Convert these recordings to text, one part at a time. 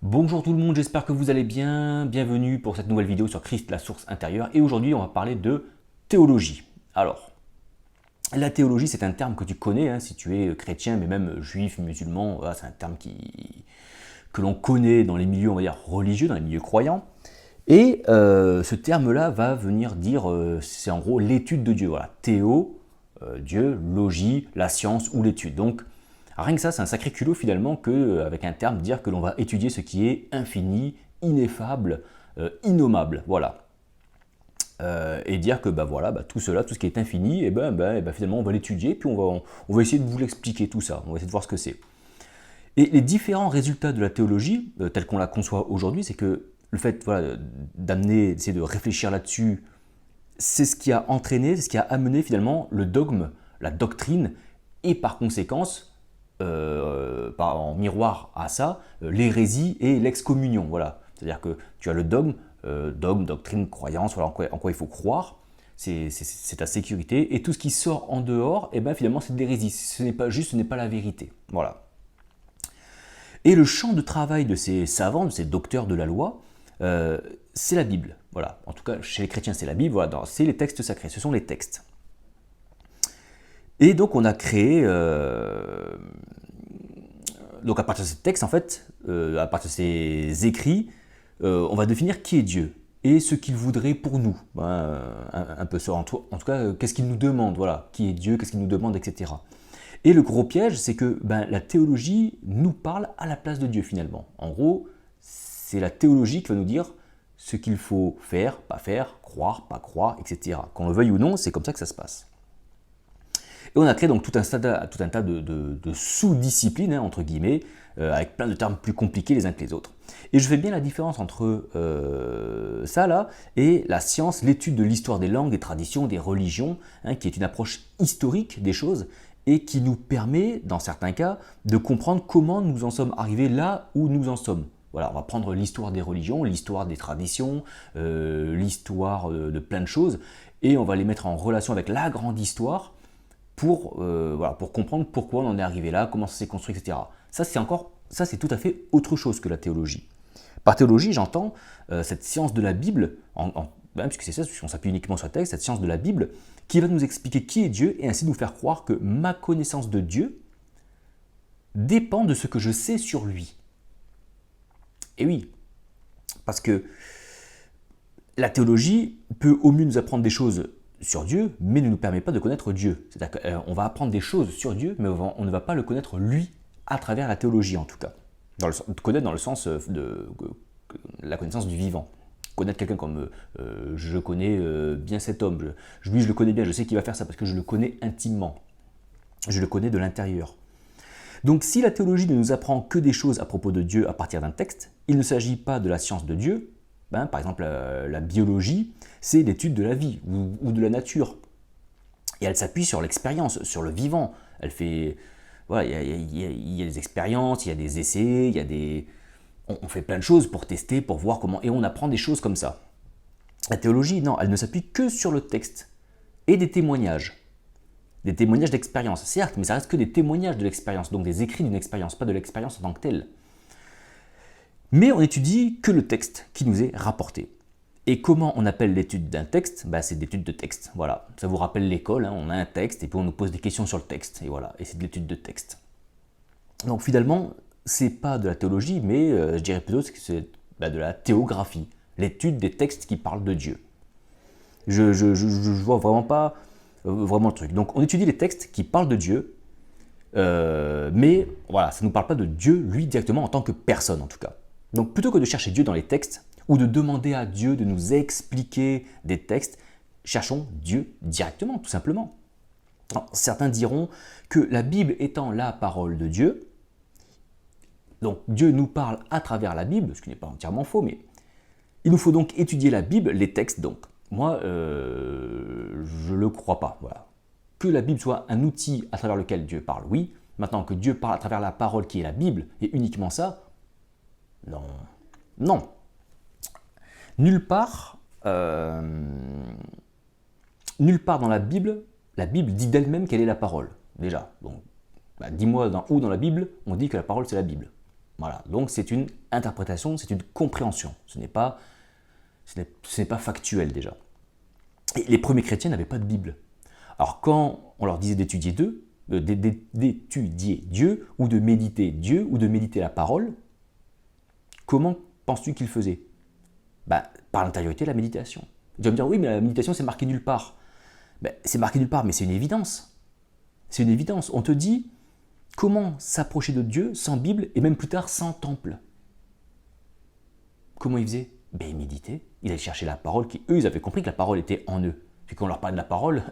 Bonjour tout le monde, j'espère que vous allez bien. Bienvenue pour cette nouvelle vidéo sur Christ, la source intérieure. Et aujourd'hui, on va parler de théologie. Alors, la théologie, c'est un terme que tu connais, hein, si tu es chrétien, mais même juif, musulman. Voilà, c'est un terme que l'on connaît dans les milieux, on va dire, religieux, dans les milieux croyants. Et ce terme-là va venir dire, c'est en gros l'étude de Dieu. Voilà, théo, Dieu, logie, la science ou l'étude. Donc, rien que ça, c'est un sacré culot finalement qu'avec un terme, dire que l'on va étudier ce qui est infini, ineffable, innommable. Voilà. Et dire que voilà, tout cela, tout ce qui est infini, finalement on va l'étudier, puis on va essayer de vous l'expliquer tout ça, on va essayer de voir ce que c'est. Et les différents résultats de la théologie, tels qu'on la conçoit aujourd'hui, c'est que le fait d'amener, d'essayer de réfléchir là-dessus, c'est ce qui a entraîné, c'est ce qui a amené finalement le dogme, la doctrine, et par conséquence, en miroir à ça, l'hérésie et l'excommunion. Voilà. C'est-à-dire que tu as le dogme, doctrine, croyance, voilà, en quoi il faut croire, c'est ta sécurité, et tout ce qui sort en dehors, finalement c'est de l'hérésie, ce n'est pas la vérité. Voilà. Et le champ de travail de ces savants, de ces docteurs de la loi, c'est la Bible. Voilà. En tout cas, chez les chrétiens, c'est la Bible, voilà, c'est les textes sacrés, ce sont les textes. Et donc on a créé, donc à partir de ces textes, en fait, à partir de ces écrits, on va définir qui est Dieu et ce qu'il voudrait pour nous. Un peu ça, en tout cas, qu'est-ce qu'il nous demande, voilà, qui est Dieu, qu'est-ce qu'il nous demande, etc. Et le gros piège, c'est que la théologie nous parle à la place de Dieu finalement. En gros, c'est la théologie qui va nous dire ce qu'il faut faire, croire, pas croire, etc. Qu'on le veuille ou non, c'est comme ça que ça se passe. Et on a créé donc tout un tas de sous-disciplines, hein, entre guillemets, avec plein de termes plus compliqués les uns que les autres. Et je fais bien la différence entre ça là et la science, l'étude de l'histoire des langues, des traditions, des religions, hein, qui est une approche historique des choses et qui nous permet, dans certains cas, de comprendre comment nous en sommes arrivés là où nous en sommes. Voilà, on va prendre l'histoire des religions, l'histoire des traditions, l'histoire de plein de choses, et on va les mettre en relation avec la grande histoire pour comprendre pourquoi on en est arrivé là, comment ça s'est construit, etc. Ça, c'est tout à fait autre chose que la théologie. Par théologie, j'entends cette science de la Bible, puisque c'est ça, puisqu'on s'appuie uniquement sur le texte, cette science de la Bible, qui va nous expliquer qui est Dieu et ainsi nous faire croire que ma connaissance de Dieu dépend de ce que je sais sur lui. Et oui, parce que la théologie peut au mieux nous apprendre des choses sur Dieu, mais ne nous permet pas de connaître Dieu. C'est-à-dire qu'on va apprendre des choses sur Dieu, mais on ne va pas le connaître lui, à travers la théologie en tout cas. Connaître dans le sens de la connaissance du vivant. Connaître quelqu'un comme je connais bien cet homme, lui je le connais bien, je sais qu'il va faire ça parce que je le connais intimement. Je le connais de l'intérieur. Donc si la théologie ne nous apprend que des choses à propos de Dieu à partir d'un texte, il ne s'agit pas de la science de Dieu. Par exemple, la biologie, c'est l'étude de la vie ou de la nature. Et elle s'appuie sur l'expérience, sur le vivant. Elle fait, voilà, il y a des expériences, il y a des essais, on fait plein de choses pour tester, pour voir comment, et on apprend des choses comme ça. La théologie, non, elle ne s'appuie que sur le texte et des témoignages d'expérience, certes, mais ça reste que des témoignages de l'expérience, donc des écrits d'une expérience, pas de l'expérience en tant que telle. Mais on étudie que le texte qui nous est rapporté. Et comment on appelle l'étude d'un texte ? C'est l'étude de texte. Voilà, ça vous rappelle l'école, hein, on a un texte et puis on nous pose des questions sur le texte. Et voilà, et c'est de l'étude de texte. Donc finalement, c'est pas de la théologie, mais je dirais plutôt que c'est de la théographie, l'étude des textes qui parlent de Dieu. Je vois vraiment pas vraiment le truc. Donc on étudie les textes qui parlent de Dieu, mais voilà, ça ne nous parle pas de Dieu, lui, directement en tant que personne en tout cas. Donc plutôt que de chercher Dieu dans les textes, ou de demander à Dieu de nous expliquer des textes, cherchons Dieu directement, tout simplement. Alors, certains diront que la Bible étant la parole de Dieu, donc Dieu nous parle à travers la Bible, ce qui n'est pas entièrement faux, mais il nous faut donc étudier la Bible, les textes donc. Moi, je ne le crois pas. Voilà. Que la Bible soit un outil à travers lequel Dieu parle, oui. Maintenant que Dieu parle à travers la parole qui est la Bible, et uniquement ça, non. Non. Nulle part dans la Bible dit d'elle-même quelle est la parole, déjà. Donc, dis-moi où dans la Bible on dit que la parole c'est la Bible. Voilà, donc c'est une interprétation, c'est une compréhension. Ce n'est pas factuel déjà. Et les premiers chrétiens n'avaient pas de Bible. Alors quand on leur disait d'étudier Dieu, ou de méditer Dieu, ou de méditer la parole, comment penses-tu qu'ils faisaient? Par l'intériorité, la méditation. Tu vas me dire, oui, mais la méditation, c'est marqué nulle part. C'est marqué nulle part, mais c'est une évidence. C'est une évidence. On te dit comment s'approcher de Dieu sans Bible, et même plus tard sans temple. Comment ils faisaient? Ils méditaient, ils allaient chercher la parole, eux, ils avaient compris que la parole était en eux. Puis quand on leur parlait de la parole,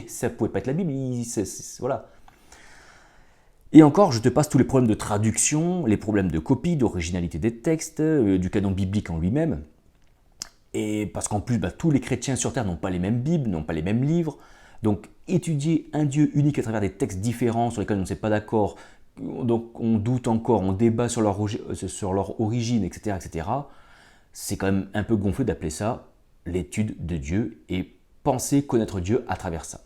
ça ne pouvait pas être la Bible, voilà. Et encore, je te passe tous les problèmes de traduction, les problèmes de copie, d'originalité des textes, du canon biblique en lui-même. Et parce qu'en plus, tous les chrétiens sur Terre n'ont pas les mêmes Bibles, n'ont pas les mêmes livres. Donc étudier un Dieu unique à travers des textes différents sur lesquels on ne s'est pas d'accord, donc on doute encore, on débat sur leur origine, etc., c'est quand même un peu gonflé d'appeler ça l'étude de Dieu et penser connaître Dieu à travers ça.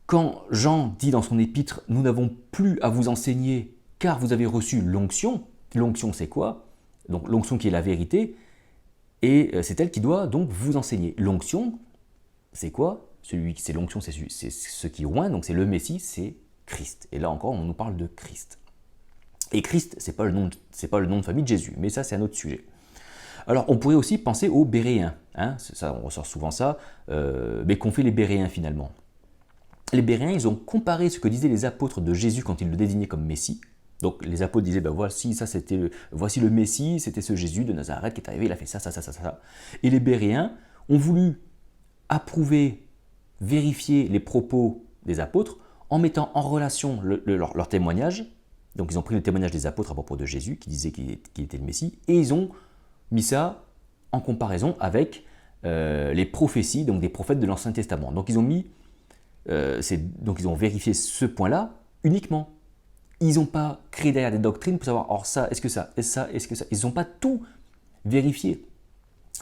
Quand Jean dit dans son épître « Nous n'avons plus à vous enseigner car vous avez reçu l'onction », l'onction c'est quoi? Donc l'onction qui est la vérité, et c'est elle qui doit donc vous enseigner. L'onction, c'est quoi? C'est l'onction, c'est ce qui oint, donc c'est le Messie, c'est Christ. Et là encore, on nous parle de Christ. Et Christ, c'est pas le nom de famille de Jésus, mais ça c'est un autre sujet. Alors on pourrait aussi penser aux Béréens, ça, on ressort souvent ça, mais qu'ont fait les Béréens finalement? Les Béréens, ils ont comparé ce que disaient les apôtres de Jésus quand ils le désignaient comme Messie. Donc les apôtres disaient, voici le Messie, c'était ce Jésus de Nazareth qui est arrivé, il a fait ça. Et les Béréens ont voulu approuver, vérifier les propos des apôtres en mettant en relation leur témoignage. Donc ils ont pris le témoignage des apôtres à propos de Jésus, qui disait qu'il était le Messie, et ils ont mis ça en comparaison avec les prophéties, donc des prophètes de l'Ancien Testament. Donc ils ont vérifié ce point-là uniquement. Ils n'ont pas créé derrière des doctrines pour savoir, or ça, est-ce que ça, est-ce que ça. Ils n'ont pas tout vérifié.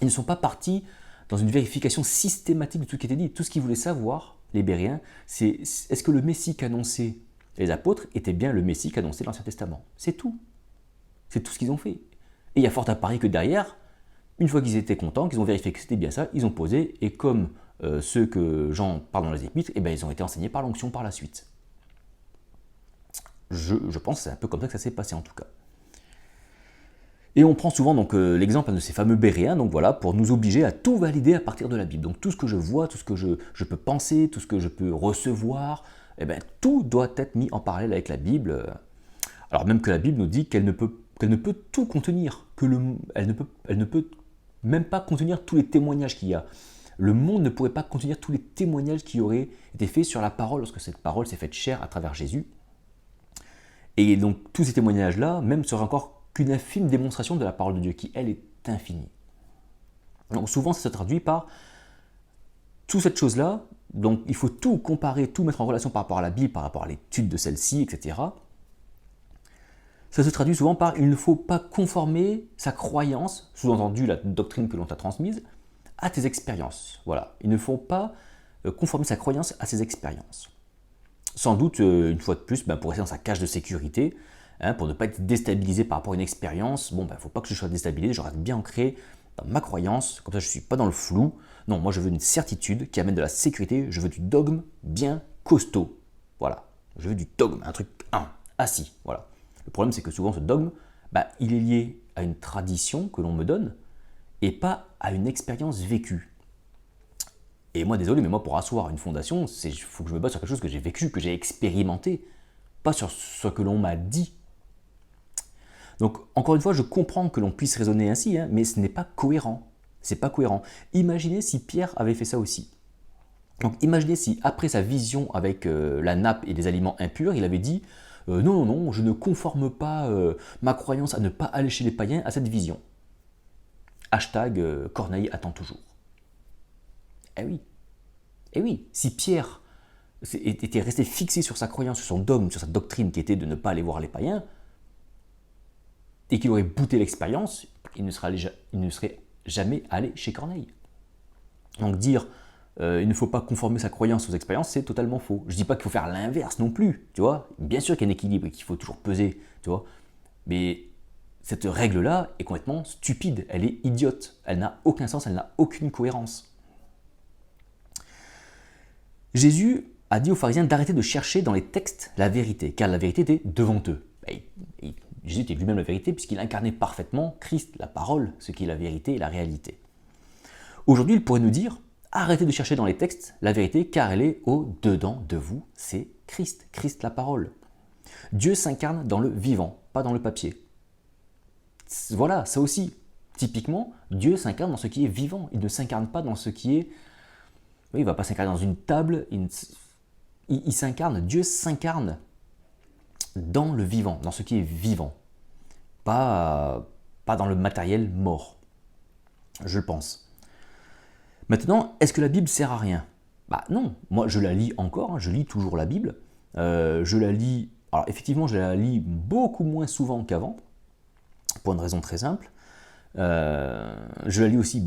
Ils ne sont pas partis dans une vérification systématique de tout ce qui était dit. Tout ce qu'ils voulaient savoir, les Béréens, c'est est-ce que le Messie qu'annonçaient les apôtres était bien le Messie qu'annonçait l'Ancien Testament. C'est tout. C'est tout ce qu'ils ont fait. Et il y a fort à parier que derrière, une fois qu'ils étaient contents, qu'ils ont vérifié que c'était bien ça, ils ont posé, et comme ceux que Jean parle dans les épîtres, ils ont été enseignés par l'onction par la suite. Je pense que c'est un peu comme ça que ça s'est passé en tout cas. Et on prend souvent donc l'exemple de ces fameux Béréens, donc voilà, pour nous obliger à tout valider à partir de la Bible. Donc tout ce que je vois, tout ce que je peux penser, tout ce que je peux recevoir, tout doit être mis en parallèle avec la Bible. Alors même que la Bible nous dit qu'elle ne peut tout contenir, elle ne peut même pas contenir tous les témoignages qu'il y a. Le monde ne pourrait pas contenir tous les témoignages qui auraient été faits sur la parole lorsque cette parole s'est faite chair à travers Jésus. Et donc tous ces témoignages-là, même seraient encore qu'une infime démonstration de la parole de Dieu, qui elle est infinie. Donc souvent ça se traduit par toute cette chose-là, donc il faut tout comparer, tout mettre en relation par rapport à la Bible, par rapport à l'étude de celle-ci, etc. Ça se traduit souvent par il ne faut pas conformer sa croyance, sous-entendu la doctrine que l'on t'a transmise, à tes expériences. Voilà, il ne faut pas conformer sa croyance à ses expériences. Sans doute, une fois de plus, pour rester dans sa cage de sécurité, pour ne pas être déstabilisé par rapport à une expérience, il ne faut pas que je sois déstabilisé, je reste bien ancré dans ma croyance, comme ça je ne suis pas dans le flou. Non, moi je veux une certitude qui amène de la sécurité, je veux du dogme bien costaud. Voilà, je veux du dogme, un truc assis, voilà. Le problème c'est que souvent ce dogme, il est lié à une tradition que l'on me donne, et pas à une expérience vécue. Et moi, désolé, mais moi, pour asseoir une fondation, il faut que je me base sur quelque chose que j'ai vécu, que j'ai expérimenté, pas sur ce que l'on m'a dit. Donc, encore une fois, je comprends que l'on puisse raisonner ainsi, mais ce n'est pas cohérent. C'est pas cohérent. Imaginez si Pierre avait fait ça aussi. Donc, imaginez si, après sa vision avec la nappe et les aliments impurs, il avait dit non, je ne conforme pas ma croyance à ne pas aller chez les païens à cette vision. # Corneille attend toujours. Eh oui, si Pierre était resté fixé sur sa croyance, sur son dogme, sur sa doctrine qui était de ne pas aller voir les païens, et qu'il aurait bouté l'expérience, il ne serait jamais allé chez Corneille. Donc dire il ne faut pas conformer sa croyance aux expériences, c'est totalement faux. Je ne dis pas qu'il faut faire l'inverse non plus, tu vois. Bien sûr qu'il y a un équilibre et qu'il faut toujours peser, tu vois. Mais cette règle-là est complètement stupide, elle est idiote, elle n'a aucun sens, elle n'a aucune cohérence. Jésus a dit aux pharisiens d'arrêter de chercher dans les textes la vérité, car la vérité était devant eux. Jésus était lui-même la vérité puisqu'il incarnait parfaitement Christ, la parole, ce qui est la vérité et la réalité. Aujourd'hui, il pourrait nous dire, arrêtez de chercher dans les textes la vérité, car elle est au-dedans de vous, c'est Christ, Christ la parole. Dieu s'incarne dans le vivant, pas dans le papier. Voilà, ça aussi. Typiquement, Dieu s'incarne dans ce qui est vivant, il ne s'incarne pas dans ce qui est... Oui, il ne va pas s'incarner dans une table, il s'incarne, Dieu s'incarne dans le vivant, dans ce qui est vivant, pas dans le matériel mort, je pense. Maintenant, est-ce que la Bible sert à rien? Bah non, moi je la lis encore, je lis toujours la Bible, je la lis, alors effectivement je la lis beaucoup moins souvent qu'avant, pour une raison très simple, je la lis aussi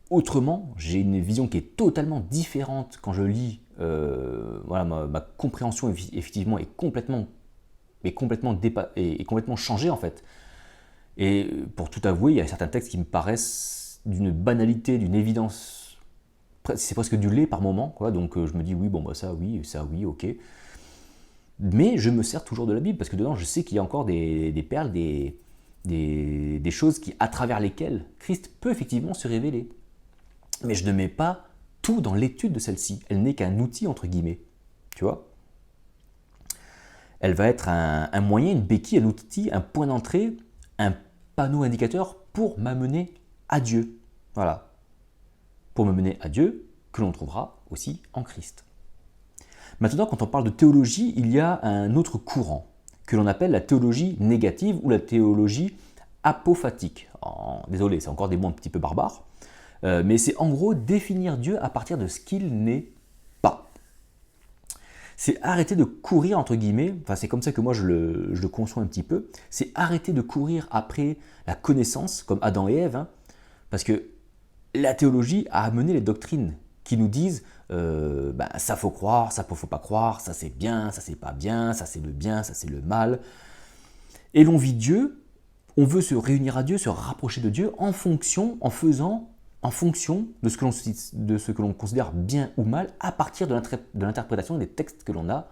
autrement, j'ai une vision qui est totalement différente quand je lis, voilà, ma compréhension effectivement est complètement changée en fait. Et pour tout avouer, il y a certains textes qui me paraissent d'une banalité, d'une évidence, c'est presque du lait par moment, quoi. Donc je me dis oui, bon bah ça oui, ok. Mais je me sers toujours de la Bible parce que dedans je sais qu'il y a encore des perles, des choses à travers lesquelles Christ peut effectivement se révéler. Mais je ne mets pas tout dans l'étude de celle-ci. Elle n'est qu'un outil, entre guillemets. Tu vois? Elle va être un moyen, une béquille, un outil, un point d'entrée, un panneau indicateur pour m'amener à Dieu. Voilà. Pour me mener à Dieu, que l'on trouvera aussi en Christ. Maintenant, quand on parle de théologie, il y a un autre courant que l'on appelle la théologie négative ou la théologie apophatique. Désolé, c'est encore des mots un petit peu barbares. Mais c'est en gros définir Dieu à partir de ce qu'il n'est pas. C'est arrêter de courir, entre guillemets, enfin c'est comme ça que moi je le conçois un petit peu, c'est arrêter de courir après la connaissance, comme Adam et Ève, hein, parce que la théologie a amené les doctrines qui nous disent ça faut croire, ça faut pas croire, ça c'est bien, ça c'est pas bien, ça c'est le bien, ça c'est le mal. Et l'on vit Dieu, on veut se réunir à Dieu, se rapprocher de Dieu en fonction de ce que l'on considère bien ou mal à partir de l'interprétation des textes que l'on a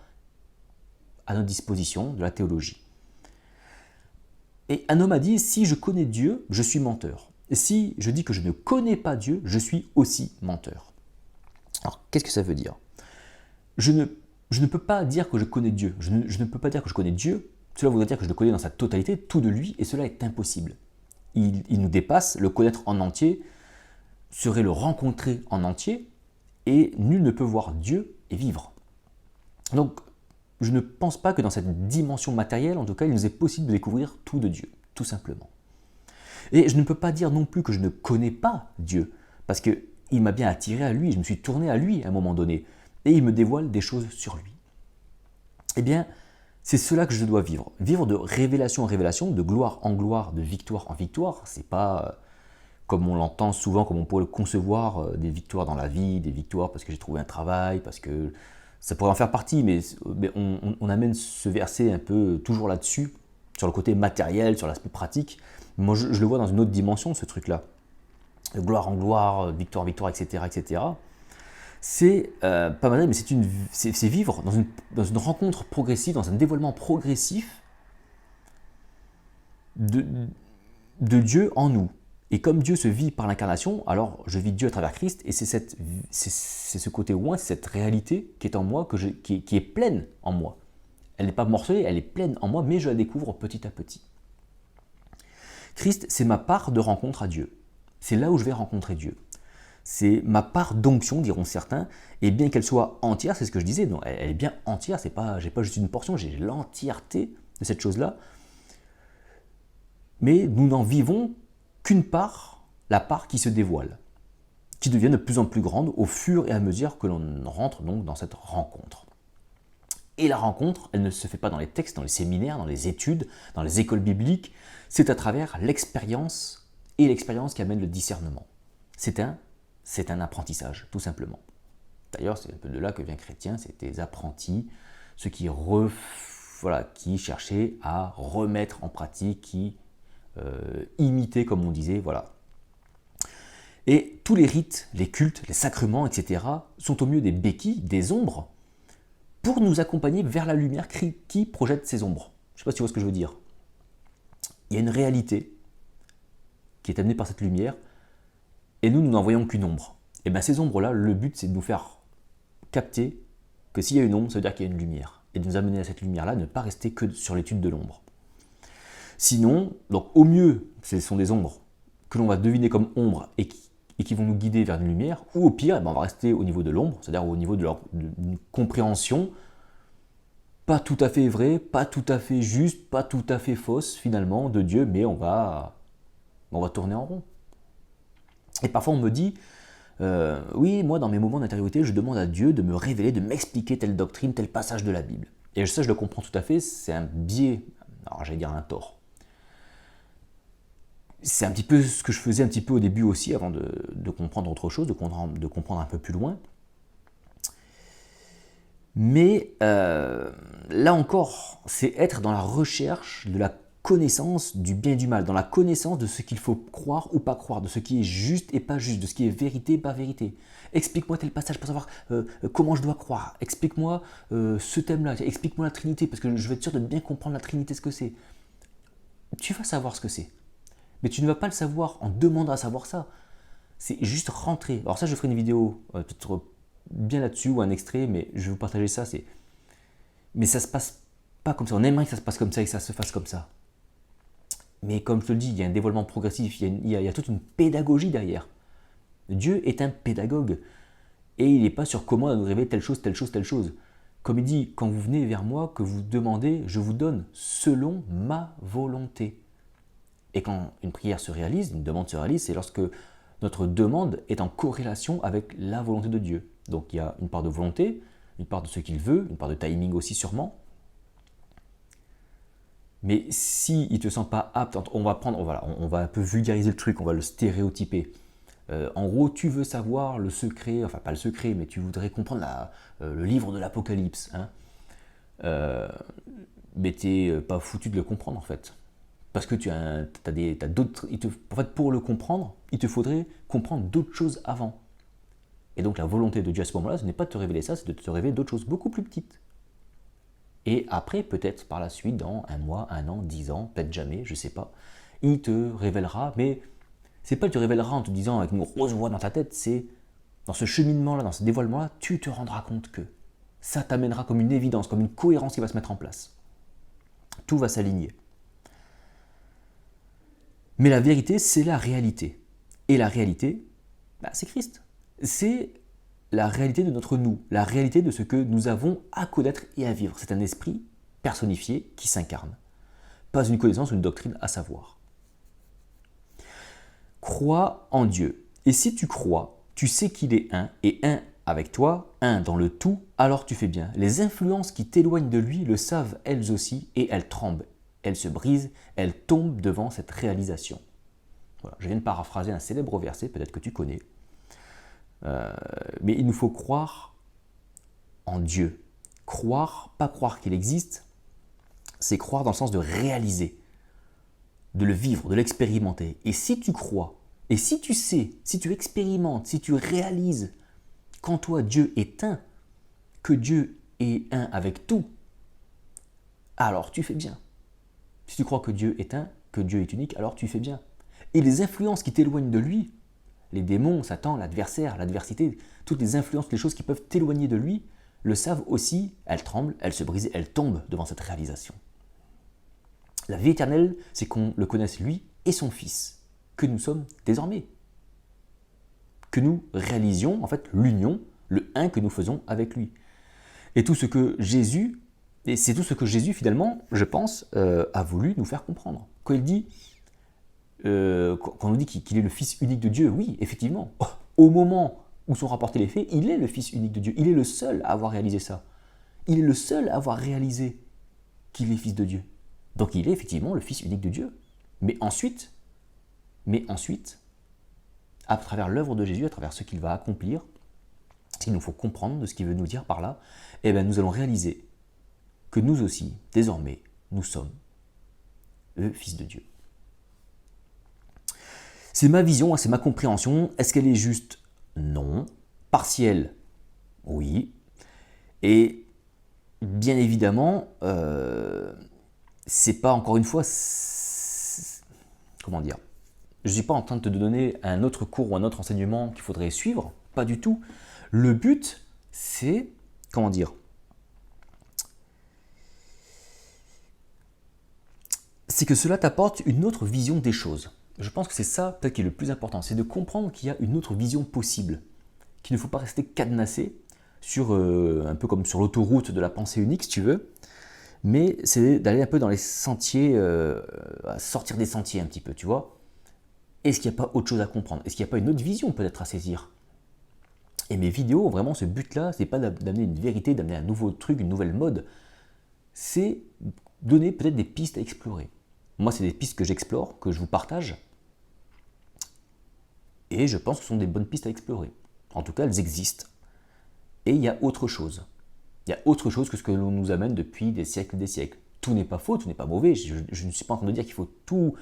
à notre disposition de la théologie. Et un homme a dit, si je connais Dieu, je suis menteur. Et si je dis que je ne connais pas Dieu, je suis aussi menteur. Alors, qu'est-ce que ça veut dire? Je ne peux pas dire que je connais Dieu. Je ne peux pas dire que je connais Dieu. Cela voudrait dire que je le connais dans sa totalité, tout de lui, et cela est impossible. Il nous dépasse, le connaître en entier serait le rencontrer en entier, et nul ne peut voir Dieu et vivre. Donc, je ne pense pas que dans cette dimension matérielle, en tout cas, il nous est possible de découvrir tout de Dieu, tout simplement. Et je ne peux pas dire non plus que je ne connais pas Dieu, parce qu'il m'a bien attiré à lui, je me suis tourné à lui à un moment donné, et il me dévoile des choses sur lui. Eh bien, c'est cela que je dois vivre. Vivre de révélation en révélation, de gloire en gloire, de victoire en victoire. C'est pas comme on l'entend souvent, comme on pourrait le concevoir, des victoires dans la vie, des victoires parce que j'ai trouvé un travail, parce que ça pourrait en faire partie, mais on amène ce verset un peu toujours là-dessus, sur le côté matériel, sur l'aspect pratique. Moi, je le vois dans une autre dimension, ce truc-là. De gloire en gloire, victoire en victoire, etc., etc. C'est pas mal, mais c'est vivre dans une rencontre progressive, dans un dévoilement progressif de Dieu en nous. Et comme Dieu se vit par l'incarnation, alors je vis Dieu à travers Christ, et c'est ce côté loin, c'est cette réalité qui est en moi, qui est pleine en moi. Elle n'est pas morcelée, elle est pleine en moi, mais je la découvre petit à petit. Christ, c'est ma part de rencontre à Dieu. C'est là où je vais rencontrer Dieu. C'est ma part d'onction, diront certains, et bien qu'elle soit entière, c'est ce que je disais, non, elle est bien entière, j'ai pas juste une portion, j'ai l'entièreté de cette chose-là. Mais nous n'en vivons qu'une part, la part qui se dévoile, qui devient de plus en plus grande au fur et à mesure que l'on rentre donc dans cette rencontre. Et la rencontre, elle ne se fait pas dans les textes, dans les séminaires, dans les études, dans les écoles bibliques, c'est à travers l'expérience, et l'expérience qui amène le discernement. C'est un apprentissage, tout simplement. D'ailleurs, c'est un peu de là que vient chrétien, c'est des apprentis, ceux qui cherchaient à remettre en pratique, qui imiter comme on disait, voilà. Et tous les rites, les cultes, les sacrements, etc. sont au mieux des béquilles, des ombres, pour nous accompagner vers la lumière qui projette ces ombres. Je ne sais pas si tu vois ce que je veux dire. Il y a une réalité qui est amenée par cette lumière, et nous n'en voyons qu'une ombre. Et bien ces ombres-là, le but c'est de nous faire capter que s'il y a une ombre, ça veut dire qu'il y a une lumière. Et de nous amener à cette lumière-là, ne pas rester que sur l'étude de l'ombre. Sinon, donc au mieux, ce sont des ombres que l'on va deviner comme ombres et qui vont nous guider vers une lumière, ou au pire, on va rester au niveau de l'ombre, c'est-à-dire au niveau d'une compréhension pas tout à fait vraie, pas tout à fait juste, pas tout à fait fausse finalement de Dieu, mais on va tourner en rond. Et parfois on me dit, oui, moi dans mes moments d'intériorité, je demande à Dieu de me révéler, de m'expliquer telle doctrine, tel passage de la Bible. Et ça, je le comprends tout à fait, c'est un biais, alors j'allais dire un tort. C'est un petit peu ce que je faisais un petit peu au début aussi, avant de comprendre autre chose, de comprendre un peu plus loin. Mais là encore, c'est être dans la recherche de la connaissance du bien et du mal, dans la connaissance de ce qu'il faut croire ou pas croire, de ce qui est juste et pas juste, de ce qui est vérité et pas vérité. Explique-moi tel passage pour savoir comment je dois croire. Explique-moi ce thème-là, explique-moi la Trinité, parce que je vais être sûr de bien comprendre la Trinité, ce que c'est. Tu vas savoir ce que c'est. Mais tu ne vas pas le savoir en demandant à savoir ça. C'est juste rentrer. Alors ça, je ferai une vidéo peut-être bien là-dessus ou un extrait, mais je vais vous partager ça. Mais ça se passe pas comme ça. On aimerait que ça se passe comme ça et que ça se fasse comme ça. Mais comme je te le dis, il y a un dévoilement progressif, il y a toute une pédagogie derrière. Dieu est un pédagogue. Et il n'est pas sur comment nous révéler telle chose, telle chose, telle chose. Comme il dit, quand vous venez vers moi, que vous demandez, je vous donne selon ma volonté. Et quand une prière se réalise, une demande se réalise, c'est lorsque notre demande est en corrélation avec la volonté de Dieu. Donc il y a une part de volonté, une part de ce qu'il veut, une part de timing aussi sûrement. Mais s'il ne te sent pas apte, on va un peu vulgariser le truc, on va le stéréotyper. En gros, tu veux savoir le secret, enfin pas le secret, mais tu voudrais comprendre le livre de l'Apocalypse. Hein. Mais tu n'es pas foutu de le comprendre en fait. Parce que t'as d'autres. En fait, pour le comprendre, il te faudrait comprendre d'autres choses avant. Et donc la volonté de Dieu à ce moment-là, ce n'est pas de te révéler ça, c'est de te révéler d'autres choses beaucoup plus petites. Et après, peut-être par la suite, dans un mois, un an, 10 ans, peut-être jamais, je ne sais pas, il te révélera, mais c'est pas qu'il te révélera en te disant avec une grosse voix dans ta tête, c'est dans ce cheminement-là, dans ce dévoilement-là, tu te rendras compte que ça t'amènera comme une évidence, comme une cohérence qui va se mettre en place. Tout va s'aligner. Mais la vérité, c'est la réalité. Et la réalité, c'est Christ. C'est la réalité de notre nous, la réalité de ce que nous avons à connaître et à vivre. C'est un esprit personnifié qui s'incarne. Pas une connaissance ou une doctrine à savoir. Crois en Dieu. Et si tu crois, tu sais qu'il est un, et un avec toi, un dans le tout, alors tu fais bien. Les influences qui t'éloignent de lui le savent elles aussi, et elles tremblent. Elles se brisent, elles tombent devant cette réalisation. Voilà, je viens de paraphraser un célèbre verset, peut-être que tu connais. Mais il nous faut croire en Dieu. Croire, pas croire qu'il existe, c'est croire dans le sens de réaliser, de le vivre, de l'expérimenter. Et si tu crois, et si tu sais, si tu expérimentes, si tu réalises qu'en toi Dieu est un, que Dieu est un avec tout, alors tu fais bien. Si tu crois que Dieu est un, que Dieu est unique, alors tu fais bien. Et les influences qui t'éloignent de lui, les démons, Satan, l'adversaire, l'adversité, toutes les influences, les choses qui peuvent t'éloigner de lui, le savent aussi, elles tremblent, elles se brisent, elles tombent devant cette réalisation. La vie éternelle, c'est qu'on le connaisse lui et son Fils, que nous sommes désormais. Que nous réalisions, en fait, l'union, le un que nous faisons avec lui. Et tout ce que Jésus, et c'est tout ce que Jésus, finalement, je pense, a voulu nous faire comprendre. Quand il dit, quand on dit qu'il est le Fils unique de Dieu, oui, effectivement, au moment où sont rapportés les faits, il est le Fils unique de Dieu. Il est le seul à avoir réalisé ça. Il est le seul à avoir réalisé qu'il est Fils de Dieu. Donc il est effectivement le Fils unique de Dieu. Mais ensuite, à travers l'œuvre de Jésus, à travers ce qu'il va accomplir, ce qu'il nous faut comprendre de ce qu'il veut nous dire par là, eh bien, nous allons réaliser que nous aussi, désormais, nous sommes le Fils de Dieu. C'est ma vision, c'est ma compréhension. Est-ce qu'elle est juste? Non. Partielle? Oui. Et bien évidemment, c'est pas, encore une fois, comment dire, je ne suis pas en train de te donner un autre cours ou un autre enseignement qu'il faudrait suivre, pas du tout. Le but, c'est, comment dire, c'est que cela t'apporte une autre vision des choses. Je pense que c'est ça peut-être qui est le plus important, c'est de comprendre qu'il y a une autre vision possible, qu'il ne faut pas rester cadenassé sur, un peu comme sur l'autoroute de la pensée unique, si tu veux, mais c'est d'aller un peu dans les sentiers, sortir des sentiers un petit peu, tu vois. Est-ce qu'il n'y a pas autre chose à comprendre? Est-ce qu'il n'y a pas une autre vision peut-être à saisir? Et mes vidéos, vraiment, ce but-là, c'est pas d'amener une vérité, d'amener un nouveau truc, une nouvelle mode. C'est donner peut-être des pistes à explorer. Moi, c'est des pistes que j'explore, que je vous partage. Et je pense que ce sont des bonnes pistes à explorer. En tout cas, elles existent. Et il y a autre chose. Il y a autre chose que ce que l'on nous amène depuis des siècles et des siècles. Tout n'est pas faux, tout n'est pas mauvais. Je ne suis pas en train de dire qu'il faut tout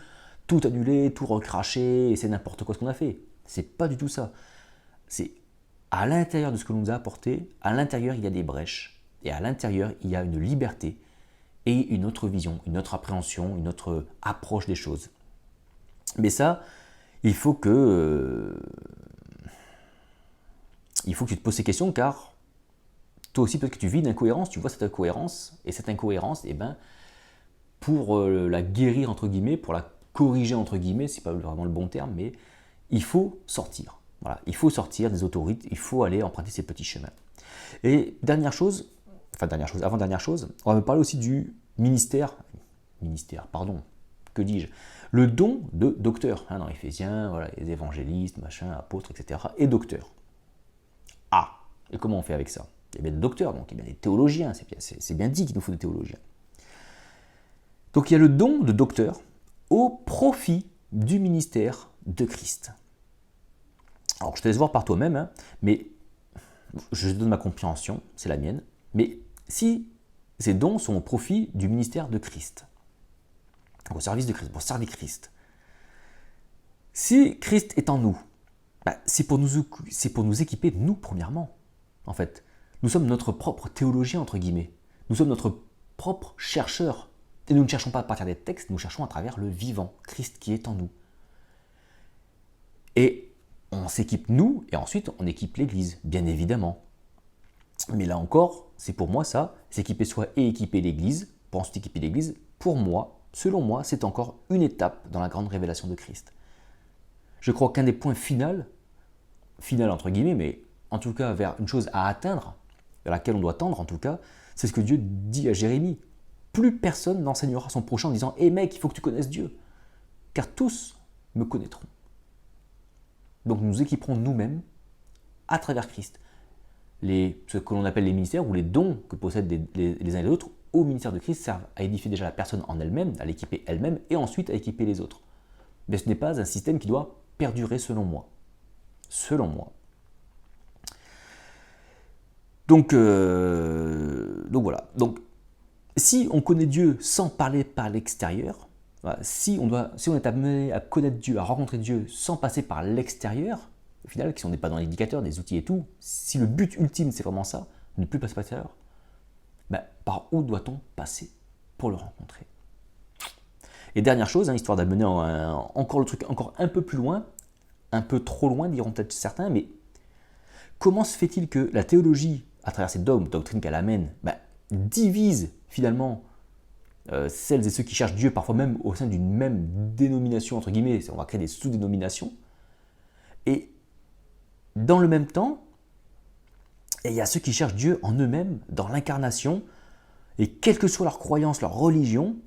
annuler, tout recracher, et c'est n'importe quoi ce qu'on a fait. C'est pas du tout ça. C'est à l'intérieur de ce que l'on nous a apporté, à l'intérieur il y a des brèches, et à l'intérieur il y a une liberté, et une autre vision, une autre appréhension, une autre approche des choses. Mais ça, il faut que tu te poses ces questions, car toi aussi peut-être que tu vis une incohérence, tu vois cette incohérence, et cette incohérence, eh ben, pour la guérir entre guillemets, pour la corriger entre guillemets, c'est pas vraiment le bon terme, mais il faut sortir. Voilà, il faut sortir des autorités, il faut aller emprunter ces petits chemins. Et avant-dernière chose, on va me parler aussi du ministère, que dis-je, le don de docteur, dans Éphésiens, voilà, les évangélistes, machin, apôtres, etc., et docteurs. Ah, et comment on fait avec ça? Il y a bien des docteurs, donc il y a bien des théologiens, c'est bien dit qu'il nous faut des théologiens. Donc il y a le don de docteur au profit du ministère de Christ. Alors je te laisse voir par toi-même, hein, mais je donne ma compréhension, c'est la mienne, mais si ces dons sont au profit du ministère de Christ, au service de Christ, pour servir Christ, si Christ est en nous, c'est pour nous équiper, nous, premièrement, en fait. Nous sommes notre propre théologien, entre guillemets. Nous sommes notre propre chercheur. Et nous ne cherchons pas à partir des textes, nous cherchons à travers le vivant, Christ qui est en nous. Et on s'équipe nous, et ensuite on équipe l'Église, bien évidemment. Mais là encore, c'est pour moi ça, s'équiper soi et équiper l'Église, pour ensuite équiper l'Église, pour moi, selon moi, c'est encore une étape dans la grande révélation de Christ. Je crois qu'un des points final entre guillemets, mais en tout cas vers une chose à atteindre, vers laquelle on doit tendre en tout cas, c'est ce que Dieu dit à Jérémie. Plus personne n'enseignera son prochain en disant « Hé mec, il faut que tu connaisses Dieu », car tous me connaîtront. Donc nous nous équiperons nous-mêmes à travers Christ. Ce que l'on appelle les ministères ou les dons que possèdent les uns et les autres au ministère de Christ servent à édifier déjà la personne en elle-même, à l'équiper elle-même et ensuite à équiper les autres. Mais ce n'est pas un système qui doit perdurer selon moi. Selon moi. Donc voilà. Donc, si on connaît Dieu sans parler par l'extérieur, si on est amené à connaître Dieu, à rencontrer Dieu sans passer par l'extérieur, au final, si on n'est pas dans l'éducateur, des outils et tout, si le but ultime c'est vraiment ça, ne plus passer par l'extérieur, par où doit-on passer pour le rencontrer? Et dernière chose, histoire d'amener encore le truc encore un peu plus loin, un peu trop loin, diront peut-être certains, mais comment se fait-il que la théologie, à travers ces dogmes, doctrines qu'elle amène, divise finalement celles et ceux qui cherchent Dieu, parfois même au sein d'une même dénomination, entre guillemets, on va créer des sous-dénominations, et dans le même temps, il y a ceux qui cherchent Dieu en eux-mêmes, dans l'incarnation, et quelle que soit leur croyance, leur religion,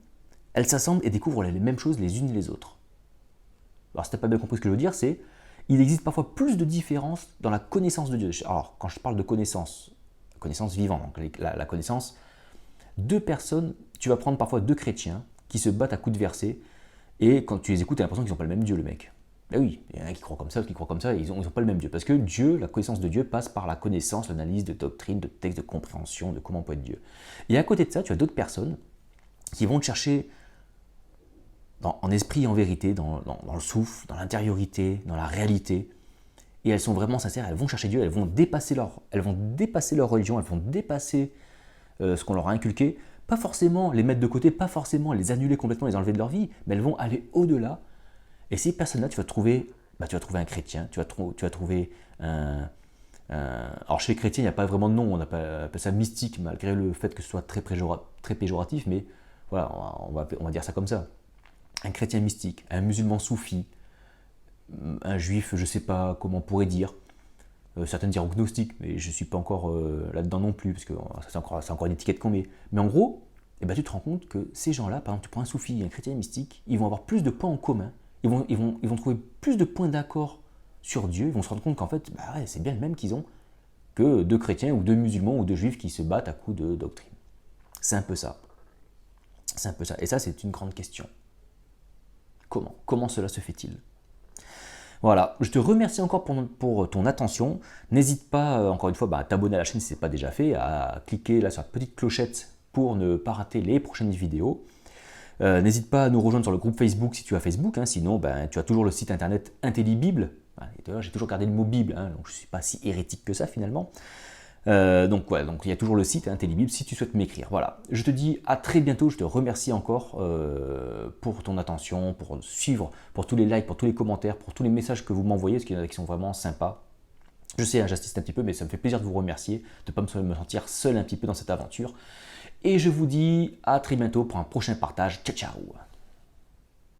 elles s'assemblent et découvrent les mêmes choses les unes et les autres. Alors si tu n'as pas bien compris ce que je veux dire, c'est il existe parfois plus de différences dans la connaissance de Dieu. Alors, quand je parle de connaissance vivante, donc la connaissance, deux personnes, tu vas prendre parfois deux chrétiens qui se battent à coups de versets, et quand tu les écoutes, tu as l'impression qu'ils n'ont pas le même Dieu, le mec. Ben oui, il y en a qui croient comme ça, d'autres qui croient comme ça, et ils n'ont pas le même Dieu. Parce que Dieu, la connaissance de Dieu passe par la connaissance, l'analyse de doctrine, de texte, de compréhension, de comment peut être Dieu. Et à côté de ça, tu as d'autres personnes qui vont chercher en esprit et en vérité, dans le souffle, dans l'intériorité, dans la réalité. Et elles sont vraiment sincères, elles vont chercher Dieu, elles vont dépasser leur religion, elles vont dépasser ce qu'on leur a inculqué. Pas forcément les mettre de côté, pas forcément les annuler complètement, les enlever de leur vie, mais elles vont aller au-delà. Et ces personnes-là, tu vas trouver un chrétien, tu vas trouver alors chez les chrétiens, il n'y a pas vraiment de nom, on appelle ça mystique, malgré le fait que ce soit très péjoratif, mais voilà, on va dire ça comme ça. Un chrétien mystique, un musulman soufi, un juif, je ne sais pas comment on pourrait dire, certains diront gnostique, mais je ne suis pas encore là-dedans non plus, parce que c'est encore une étiquette qu'on met. Mais en gros, tu te rends compte que ces gens-là, par exemple, tu prends un soufi, un chrétien mystique, ils vont avoir plus de points en commun, ils vont trouver plus de points d'accord sur Dieu, ils vont se rendre compte qu'en fait, c'est bien le même qu'ils ont que deux chrétiens ou deux musulmans ou deux juifs qui se battent à coups de doctrine. C'est un peu ça. C'est un peu ça. Et ça, c'est une grande question. Comment cela se fait-il? Voilà, je te remercie encore pour ton attention. N'hésite pas, encore une fois, à t'abonner à la chaîne si ce n'est pas déjà fait, à cliquer là sur la petite clochette pour ne pas rater les prochaines vidéos. N'hésite pas à nous rejoindre sur le groupe Facebook si tu as Facebook, sinon tu as toujours le site internet Intellibible. J'ai toujours gardé le mot Bible, donc je ne suis pas si hérétique que ça finalement. Donc il y a toujours le site Intellibible si tu souhaites m'écrire. Voilà, je te dis à très bientôt, je te remercie encore pour ton attention, pour suivre, pour tous les likes, pour tous les commentaires, pour tous les messages que vous m'envoyez, parce qu'il y en a qui sont vraiment sympas. Je sais, j'insiste un petit peu, mais ça me fait plaisir de vous remercier, de ne pas me sentir seul un petit peu dans cette aventure. Et je vous dis à très bientôt pour un prochain partage. Ciao, ciao!